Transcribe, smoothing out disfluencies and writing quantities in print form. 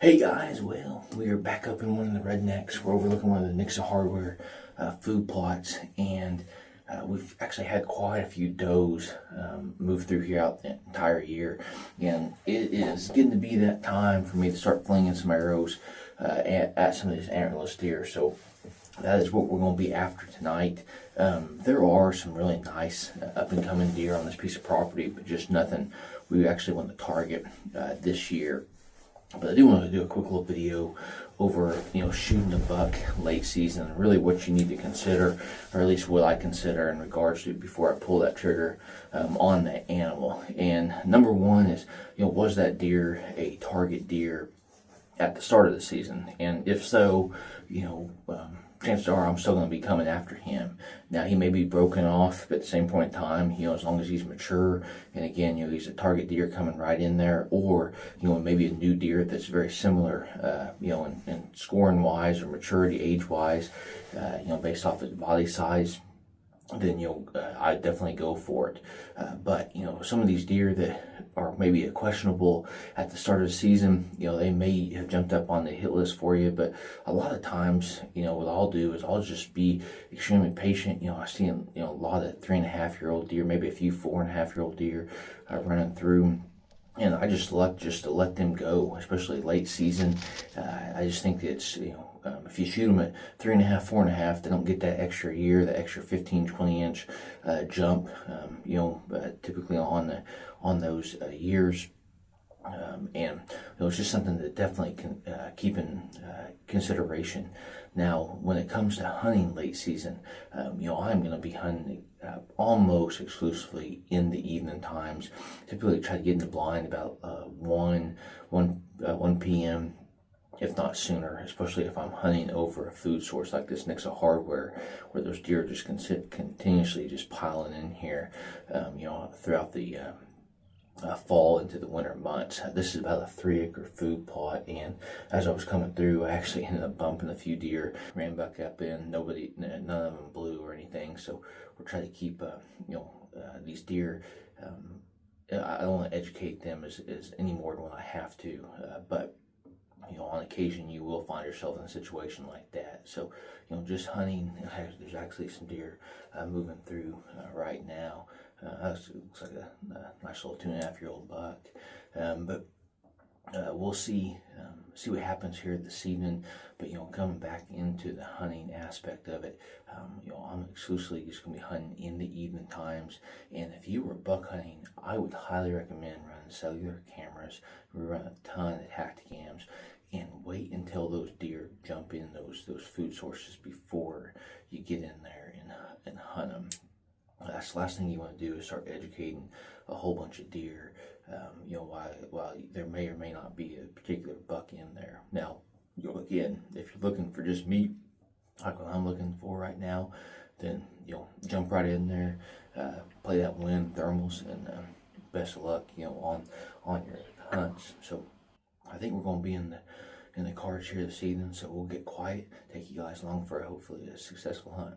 Hey guys, well, we are back up in one of the rednecks. We're overlooking one of the Nixa Hardware food plots, and we've actually had quite a few does move through here out the entire year, and it is getting to be that time for me to start flinging some arrows at some of these antlerless deer. So that is what we're going to be after tonight. There are some really nice up and coming deer on this piece of property, but just nothing we actually want to target this year. But I do want to do a quick little video over, shooting a buck late season, and really what you need to consider, or at least what I consider in regards to before I pull that trigger on that animal. And number one is, was that deer a target deer at the start of the season? And if so, chances are I'm still going to be coming after him. Now, he may be broken off, but at the same point in time, as long as he's mature, and again, he's a target deer coming right in there, or, maybe a new deer that's very similar, in scoring wise or maturity age wise, based off his body size, then I definitely go for it. But some of these deer that are maybe questionable at the start of the season, they may have jumped up on the hit list for you, but a lot of times, what I'll do is I'll just be extremely patient. I see a lot of 3.5-year-old deer, maybe a few 4.5-year-old deer running through. And I just like to let them go, especially late season. I just think that it's, if you shoot them at 3.5, 4.5, they don't get that extra year, that extra 15, 20-inch jump, typically on those years. And it's just something that definitely can keep in consideration. Now, when it comes to hunting late season, I'm going to be hunting almost exclusively in the evening times. Typically try to get in the blind about 1 p.m., if not sooner, especially if I'm hunting over a food source like this Nixa Hardware, where those deer just continuously just piling in here, throughout the fall into the winter months. This is about a 3-acre food plot, and as I was coming through, I actually ended up bumping a few deer, ran back up in. None of them blew or anything, so we're trying to keep these deer. I don't want to educate them as any more than what I have to, but on occasion you will find yourself in a situation like that. So just hunting. There's actually some deer moving through right now. Looks like a nice little 2.5-year-old buck, but we'll see what happens here this evening. But coming back into the hunting aspect of it, I'm exclusively just going to be hunting in the evening times. And if you were buck hunting, I would highly recommend running cellular cameras. We run a ton of Tacticams, and wait until those deer jump in those food sources before you get in there and hunt them. That's the last thing you want to do is start educating a whole bunch of deer, while there may or may not be a particular buck in there. Now, again, if you're looking for just meat, like what I'm looking for right now, then jump right in there, play that wind thermals, and best of luck, on your hunts. So I think we're going to be in the cards here this evening, so we'll get quiet, take you guys along for hopefully a successful hunt.